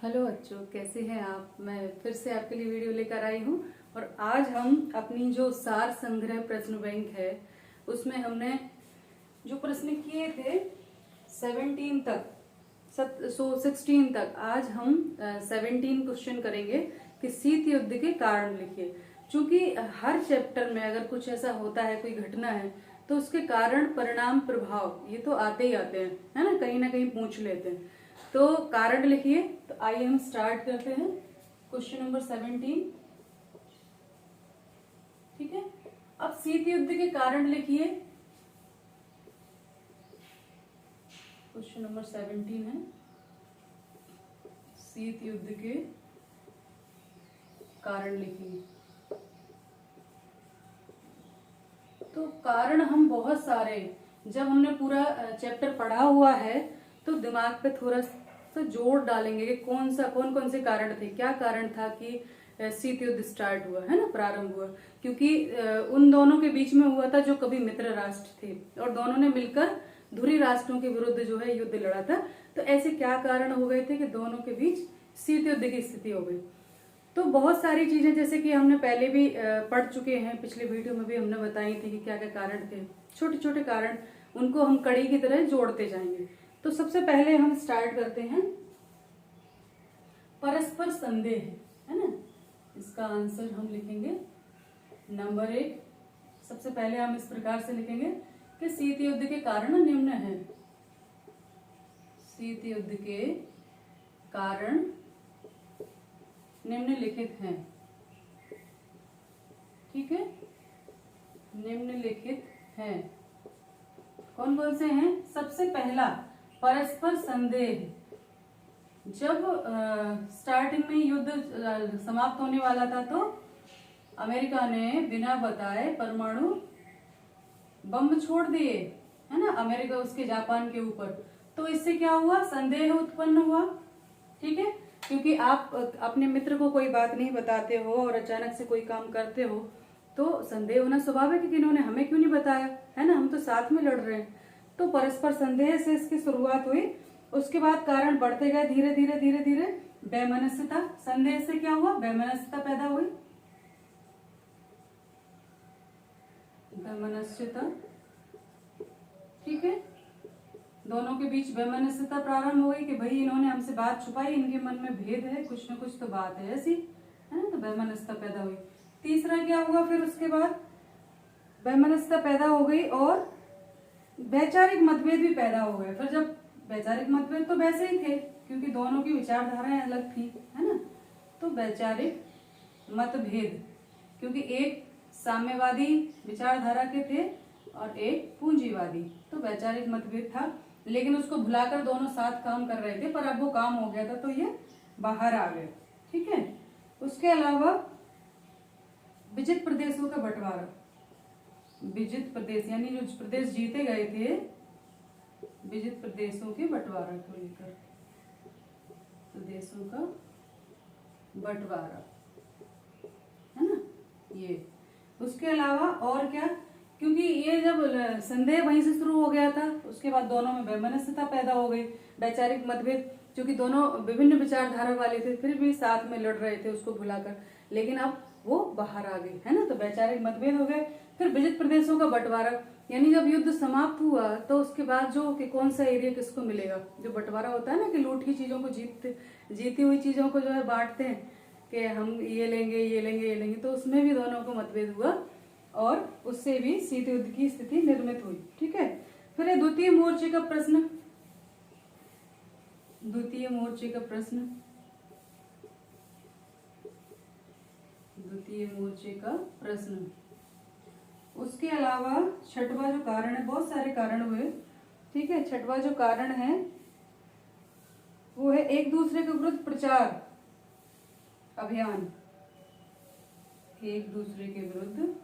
Hello बच्चों, कैसे हैं आप। मैं फिर से आपके लिए वीडियो लेकर आई हूँ और आज हम अपनी जो सार संग्रह प्रश्न बैंक है उसमें हमने जो प्रश्न किए थे 17 तक 16 तक, आज हम 17 क्वेश्चन करेंगे कि शीत युद्ध के कारण लिखिए। क्योंकि हर चैप्टर में अगर कुछ ऐसा होता है, कोई घटना है, तो उसके कारण परिणाम प्रभाव ये तो आते ही आते हैं, है ना कहीं पूछ लेते हैं। तो कारण लिखिए। तो आइए हम स्टार्ट करते हैं क्वेश्चन नंबर 17। ठीक है, अब शीत युद्ध के कारण लिखिए। क्वेश्चन नंबर 17 है शीत युद्ध के कारण लिखिए। तो कारण हम बहुत सारे, जब हमने पूरा चैप्टर पढ़ा हुआ है तो दिमाग पे थोड़ा सा जोर डालेंगे कि कौन कौन से कारण थे, क्या कारण था कि शीत युद्ध स्टार्ट हुआ, है ना, प्रारंभ हुआ। क्योंकि उन दोनों के बीच में हुआ था जो कभी मित्र राष्ट्र थे और दोनों ने मिलकर धुरी राष्ट्रों के विरुद्ध जो है युद्ध लड़ा था। तो ऐसे क्या कारण हो गए थे कि दोनों के बीच शीत युद्ध की स्थिति हो गई। तो बहुत सारी चीजें जैसे कि हमने पहले भी पढ़ चुके हैं, पिछले वीडियो में भी हमने बताई थी कि क्या क्या कारण थे, छोटे छोटे कारण, उनको हम कड़ी की तरह जोड़ते जाएंगे। तो सबसे पहले हम स्टार्ट करते हैं परस्पर संदेह, है ना। इसका आंसर हम लिखेंगे नंबर 1। सबसे पहले हम इस प्रकार से लिखेंगे कि शीत युद्ध के कारण निम्न है। शीत युद्ध के कारण निम्नलिखित हैं। ठीक है, निम्नलिखित हैं। कौन कौन से हैं? सबसे पहला परस्पर संदेह। जब स्टार्टिंग में युद्ध समाप्त होने वाला था तो अमेरिका ने बिना बताए परमाणु बम छोड़ दिए, है ना, अमेरिका उसके जापान के ऊपर। तो इससे क्या हुआ? संदेह उत्पन्न हुआ। ठीक है, क्योंकि आप अपने मित्र को कोई बात नहीं बताते हो और अचानक से कोई काम करते हो तो संदेह होना स्वाभाविक है कि इन्होंने हमें क्यों नहीं बताया, है ना, हम तो साथ में लड़ रहे हैं। तो परस्पर संदेह से इसकी शुरुआत हुई। उसके बाद कारण बढ़ते गए, धीरे धीरे धीरे धीरे वैमनस्यता। संदेह से क्या हुआ? वैमनस्यता पैदा हुई। वैमनस्यता, ठीक है, दोनों के बीच वैमनस्यता प्रारंभ हो गई कि भाई इन्होंने हमसे बात छुपाई, इनके मन में भेद है, कुछ न कुछ तो बात है ऐसी, है ना। तो वैमनस्यता पैदा हुई। तीसरा क्या हुआ? फिर उसके बाद वैमनस्यता पैदा हो गई और वैचारिक मतभेद भी पैदा हो गए। फिर जब वैचारिक मतभेद तो वैसे ही थे क्योंकि दोनों की विचारधाराएं अलग थी, है ना। तो वैचारिक मतभेद, क्योंकि एक साम्यवादी विचारधारा के थे और एक पूंजीवादी, तो वैचारिक मतभेद था। लेकिन उसको भुलाकर दोनों साथ काम कर रहे थे, पर अब वो काम हो गया था तो ये बाहर आ गए। ठीक है, उसके अलावा विजित प्रदेशों का बंटवारा। विजित प्रदेश यानी जो प्रदेश जीते गए थे, विजित प्रदेशों के बंटवारा को लेकर, प्रदेशों का बंटवारा, है ना ये। उसके अलावा और क्या? क्योंकि ये जब संदेह वहीं से शुरू हो गया था, उसके बाद दोनों में वैमनस्यता पैदा हो गई, वैचारिक मतभेद, क्योंकि दोनों विभिन्न विचारधारा वाले थे फिर भी साथ में लड़ रहे थे उसको भुलाकर, लेकिन अब वो बाहर आ गए, है ना। तो वैचारिक मतभेद हो गए। फिर विजित प्रदेशों का बंटवारा, यानी जब युद्ध समाप्त हुआ तो उसके बाद जो कि कौन सा एरिया किसको मिलेगा, जो बंटवारा होता है ना, कि लूट की चीजों को जीती हुई चीजों को जो है बांटते हैं कि हम ये लेंगे ये लेंगे ये लेंगे, तो उसमें भी दोनों को मतभेद हुआ और उससे भी शीत युद्ध की स्थिति निर्मित हुई। ठीक है, फिर द्वितीय मोर्चे का प्रश्न। द्वितीय मोर्चे का प्रश्न, द्वितीय मोर्चे का प्रश्न। उसके अलावा छठवां जो कारण है, बहुत सारे कारण हुए। ठीक है, छठवां जो कारण है वो है एक दूसरे के विरुद्ध प्रचार अभियान। एक दूसरे के विरुद्ध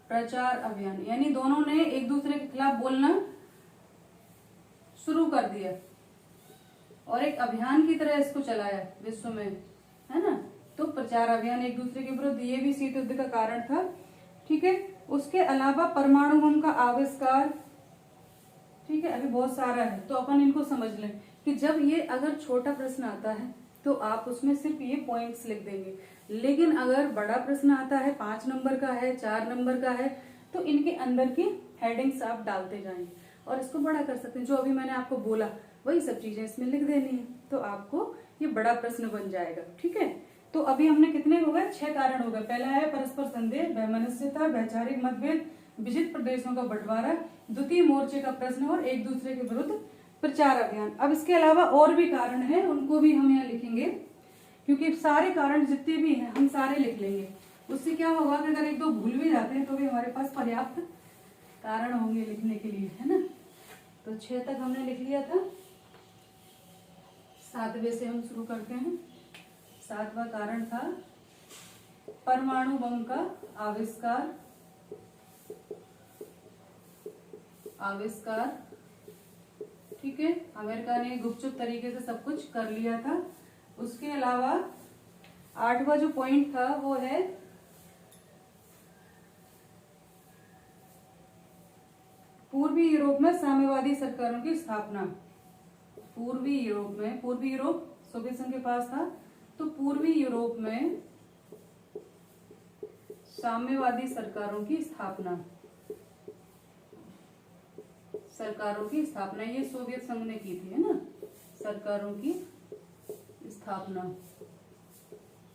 प्रचार अभियान, यानी दोनों ने एक दूसरे के खिलाफ बोलना शुरू कर दिया और एक अभियान की तरह इसको चलाया विश्व में, है ना। तो प्रचार अभियान एक दूसरे के विरुद्ध, ये भी शीत युद्ध का कारण था। ठीक है, उसके अलावा परमाणु बम का आविष्कार ठीक है, अभी बहुत सारा है तो अपन इनको समझ लें कि जब ये अगर छोटा प्रश्न आता है तो आप उसमें सिर्फ ये पॉइंट्स लिख देंगे, लेकिन अगर बड़ा प्रश्न आता है 5 नंबर का है, 4 नंबर का है, तो इनके अंदर की हेडिंग्स आप डालते जाएंगे और इसको बड़ा कर सकते हैं। जो अभी मैंने आपको बोला वही सब चीजें इसमें लिख देनी है, तो आपको ये बड़ा प्रश्न बन जाएगा। ठीक है, तो अभी हमने कितने हो गए, 6 कारण हो गए। पहला है परस्पर संदेह, वैमनस्यता, वैचारिक मतभेद, विजित प्रदेशों का बंटवारा, द्वितीय मोर्चे का प्रश्न और एक दूसरे के विरुद्ध प्रचार अभियान। अब इसके अलावा और भी कारण हैं, उनको भी हम यहाँ लिखेंगे, क्योंकि सारे कारण जितने भी हैं हम सारे लिख लेंगे। उससे क्या होगा कि अगर एक दो भूल भी जाते हैं तो भी हमारे पास पर्याप्त कारण होंगे लिखने के लिए, है ना। तो 6 तक हमने लिख लिया था। 7वें से हम शुरू करते हैं। 7वां कारण था परमाणु बम का आविष्कार। ठीक है, अमेरिका ने गुपचुप तरीके से सब कुछ कर लिया था। उसके अलावा 8वां जो पॉइंट था वो है पूर्वी यूरोप में साम्यवादी सरकारों की स्थापना। पूर्वी यूरोप सोवियत संघ के पास था, तो पूर्वी यूरोप में साम्यवादी सरकारों की स्थापना ये सोवियत संघ ने की थी, है ना, सरकारों की स्थापना।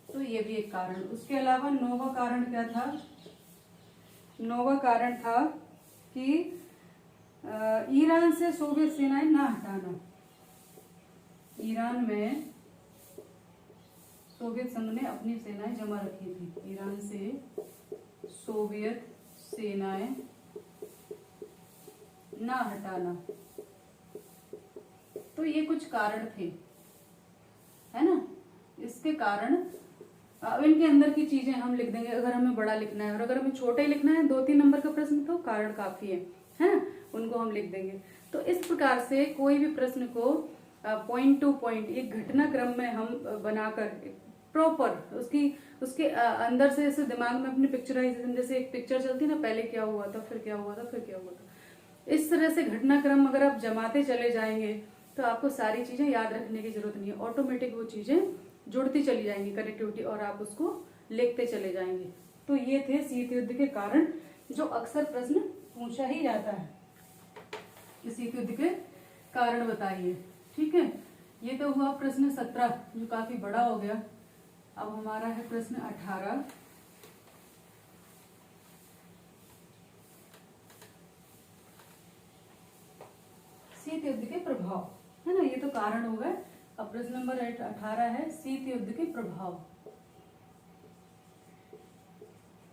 तो ये भी एक कारण। उसके अलावा 9वां कारण क्या था, 9वां कारण था कि ईरान से सोवियत सेनाएं ना हटाना। ईरान में सोवियत संघ ने अपनी सेनाएं जमा रखी थी, ईरान से सोवियत सेनाएं ना हटाना। तो ये कुछ कारण थे, है ना। इसके कारण अब इनके अंदर की चीजें हम लिख देंगे अगर हमें बड़ा लिखना है, और अगर हमें छोटा ही लिखना है 2-3 नंबर का प्रश्न तो कारण काफी है ना, उनको हम लिख देंगे। तो इस प्रकार से कोई भी प्रश्न को पॉइंट टू पॉइंट एक घटनाक्रम में हम बनाकर प्रॉपर उसके अंदर से ऐसे दिमाग में अपनी पिक्चराइजेशन, जैसे एक पिक्चर चलती ना, पहले क्या हुआ था, फिर क्या हुआ था, फिर क्या हुआ था, इस तरह से घटनाक्रम अगर आप जमाते चले जाएंगे तो आपको सारी चीजें याद रखने की जरूरत नहीं है, ऑटोमेटिक वो चीजें जुड़ती चली जाएंगी, कनेक्टिविटी, और आप उसको लिखते चले जाएंगे। तो ये थे शीत युद्ध के कारण, जो अक्सर प्रश्न पूछा ही जाता है कि शीत युद्ध के कारण बताइए। ठीक है, ये तो हुआ प्रश्न 17 जो काफी बड़ा हो गया। अब हमारा है प्रश्न 18। शीत युद्ध के प्रभाव, है ना, ये तो कारण हो गए। अब प्रश्न नंबर 18 है शीत युद्ध के प्रभाव।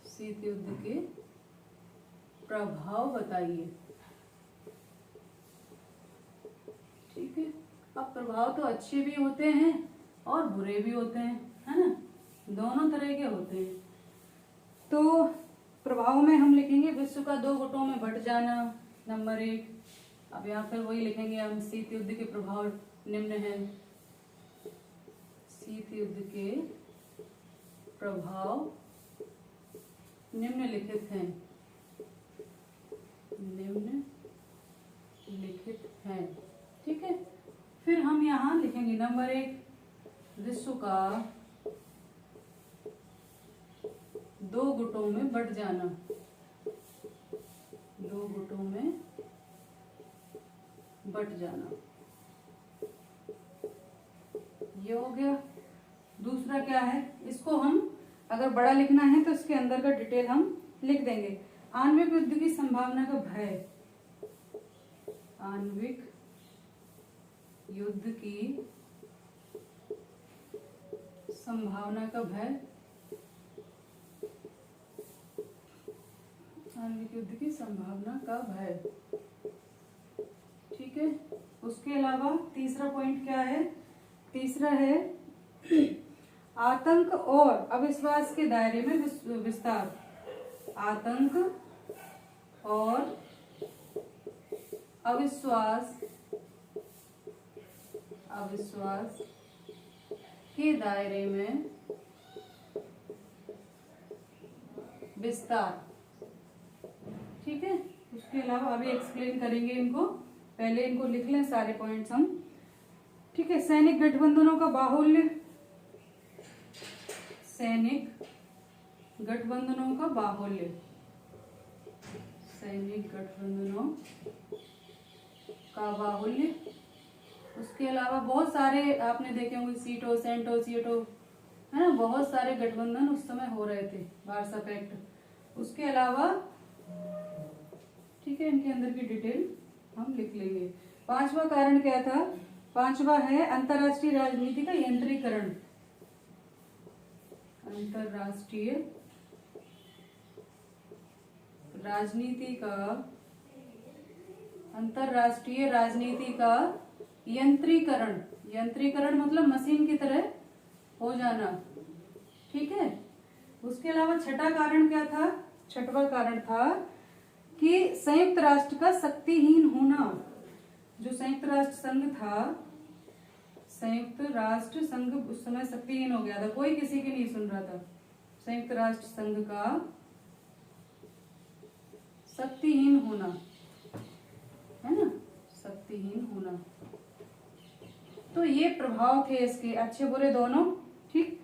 शीत युद्ध के प्रभाव बताइए। ठीक है, अब प्रभाव तो अच्छे भी होते हैं और बुरे भी होते हैं, है ना, दोनों तरह के होते हैं। तो प्रभाव में हम लिखेंगे विश्व का 2 गुटों में बंट जाना, नंबर 1। अब यहाँ पर वही लिखेंगे हम, शीत युद्ध के प्रभाव निम्न है। शीत युद्ध के प्रभाव निम्नलिखित हैं, ठीक है। फिर हम यहाँ लिखेंगे नंबर 1, विश्व का 2 गुटों में बंट जाना। 2 गुटों में बंट जाना, ये हो गया। दूसरा क्या है, इसको हम अगर बड़ा लिखना है तो इसके अंदर का डिटेल हम लिख देंगे। आणविक युद्ध की संभावना का भय। आणविक युद्ध की संभावना का भय। आणविक युद्ध की संभावना का भय, ठीक है। उसके अलावा तीसरा पॉइंट क्या है, तीसरा है आतंक और अविश्वास के दायरे में विस्तार। आतंक और अविश्वास के दायरे में विस्तार, ठीक है। उसके अलावा अभी एक्सप्लेन करेंगे इनको। पहले इनको लिख लें सारे पॉइंट्स हम, ठीक है। सैनिक गठबंधनों का बाहुल्य, सैनिक गठबंधनों का बाहुल्य, सैनिक गठबंधनों का बाहुल्य। उसके अलावा बहुत सारे आपने देखे होंगे, सीटो, सेंटो, सीटो, है ना, बहुत सारे गठबंधन उस समय हो रहे थे, वार्सा पैक्ट। उसके अलावा ठीक है, इनके अंदर की डिटेल हम लिख लेंगे। पांचवा कारण क्या था? पांचवा है अंतरराष्ट्रीय राजनीति का यंत्रीकरण, अंतरराष्ट्रीय राजनीति का, अंतरराष्ट्रीय राजनीति का यंत्रीकरण, यंत्रीकरण मतलब मशीन की तरह हो जाना, ठीक है। उसके अलावा छठा कारण क्या था? छठवां कारण था कि संयुक्त राष्ट्र का शक्तिहीन होना। जो संयुक्त राष्ट्र संघ था, संयुक्त राष्ट्र संघ उस समय शक्तिहीन हो गया था, कोई किसी की नहीं सुन रहा था। संयुक्त राष्ट्र संघ का शक्तिहीन होना, है ना, शक्तिहीन होना। तो ये प्रभाव थे इसके, अच्छे बुरे दोनों, ठीक।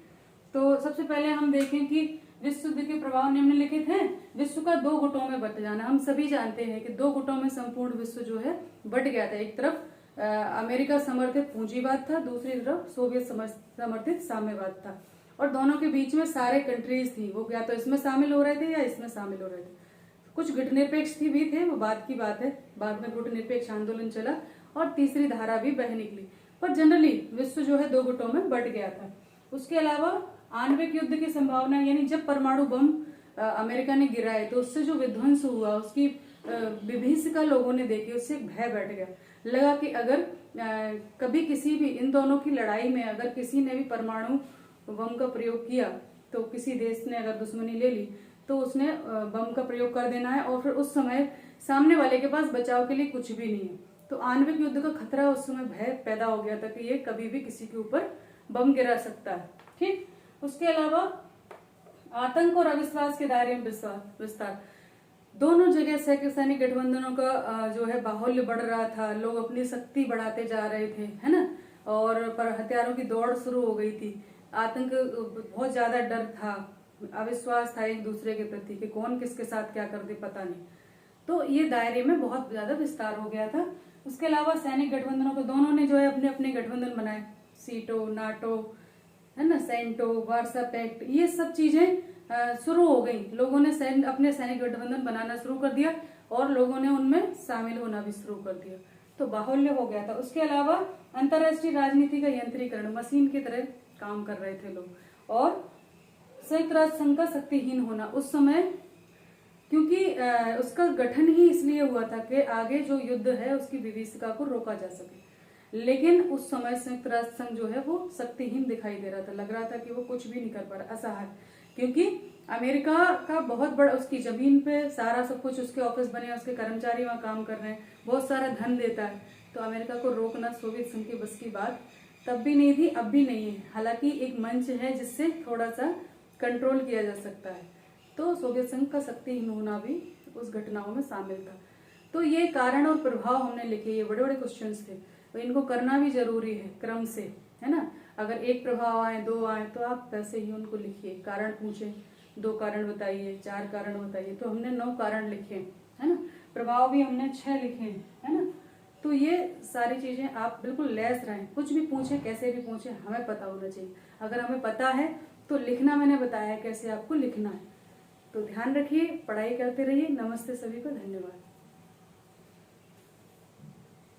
तो सबसे पहले हम देखें कि विश्व युद्ध के प्रभाव निम्नलिखित हैं। विश्व का दो गुटों में बंट जाना, हम सभी जानते हैं कि दो गुटों में संपूर्ण विश्व जो है बंट गया था। एक तरफ अमेरिका समर्थित पूंजीवाद था, दूसरी तरफ सोवियत समर्थित साम्यवाद था, और दोनों के बीच में सारे कंट्रीज थी, वो या तो इसमें शामिल हो रहे थे या इसमें शामिल हो रहे थे। कुछ गुटनिरपेक्ष भी थे, वो बाद की बात है, बाद में गुटनिरपेक्ष आंदोलन चला और तीसरी धारा भी बह निकली, पर जनरली विश्व जो है दो गुटों में बंट गया था। उसके अलावा आणविक युद्ध की संभावना, यानी जब परमाणु बम अमेरिका ने गिराए तो उससे जो विध्वंस हुआ, उसकी विभीषिका लोगों ने देखी, उससे भय बैठ गया। लगा कि अगर कभी किसी भी इन दोनों की लड़ाई में अगर किसी ने भी परमाणु बम का प्रयोग किया, तो किसी देश ने अगर दुश्मनी ले ली तो उसने बम का प्रयोग कर देना है, और फिर उस समय सामने वाले के पास बचाव के लिए कुछ भी नहीं है। तो आणविक युद्ध का खतरा उस समय भय पैदा हो गया था कि ये कभी भी किसी के ऊपर बम गिरा सकता है, ठीक। उसके अलावा आतंक और अविश्वास के दायरे में विस्तार, दोनों जगह सैनिक गठबंधनों का जो है बाहुल्य बढ़ रहा था, लोग अपनी शक्ति बढ़ाते जा रहे थे, है ना, और पर हथियारों की दौड़ शुरू हो गई थी। आतंक, बहुत ज्यादा डर था, अविश्वास था एक दूसरे के प्रति कि कौन किसके साथ क्या कर दे पता नहीं। तो ये दायरे में बहुत ज्यादा विस्तार हो गया था। उसके अलावा सैनिक गठबंधनों को दोनों ने जो है अपने अपने गठबंधन बनाए, सीटो, नाटो, है ना, सेंटो, वार्सा पैक्ट, ये सब चीजें शुरू हो गई। लोगों ने अपने सैनिक गठबंधन बनाना शुरू कर दिया और लोगों ने उनमें शामिल होना भी शुरू कर दिया, तो बाहुल्य हो गया था। उसके अलावा अंतरराष्ट्रीय राजनीति का यंत्रीकरण, मशीन की तरह काम कर रहे थे लोग, और संयुक्त राष्ट्र संघ का शक्तिहीन होना उस समय, क्योंकि उसका गठन ही इसलिए हुआ था कि आगे जो युद्ध है उसकी विभीषिका को रोका जा सके। लेकिन उस समय संयुक्त राष्ट्र संघ जो है वो शक्तिहीन दिखाई दे रहा था, लग रहा था कि वो कुछ भी नहीं कर पा रहा, असहाय। क्योंकि अमेरिका का बहुत बड़ा, उसकी जमीन पे सारा सब कुछ, उसके ऑफिस बने, उसके कर्मचारी वहाँ काम कर रहे हैं, बहुत सारा धन देता है, तो अमेरिका को रोकना सोवियत संघ के बस की बात तब भी नहीं थी, अब भी नहीं है। हालांकि एक मंच है जिससे थोड़ा सा कंट्रोल किया जा सकता है, तो सोवियत संघ का शक्तिहीन होना भी उस घटनाओं में शामिल था। तो ये कारण और प्रभाव हमने लिखे, ये बड़े बड़े क्वेश्चंस थे, तो इनको करना भी जरूरी है क्रम से, है ना। अगर एक प्रभाव आए, दो आए, तो आप वैसे ही उनको लिखिए। कारण पूछे, 2 कारण बताइए, 4 कारण बताइए, तो हमने 9 कारण लिखे, है ना। प्रभाव भी हमने 6 लिखे, है ना। तो ये सारी चीजें आप बिल्कुल लैस रहें, कुछ भी पूछे, कैसे भी पूछे, हमें पता होना चाहिए। अगर हमें पता है तो लिखना मैंने बताया कैसे आपको लिखना है। तो ध्यान रखिए, पढ़ाई करते रहिए। नमस्ते सभी को, धन्यवाद।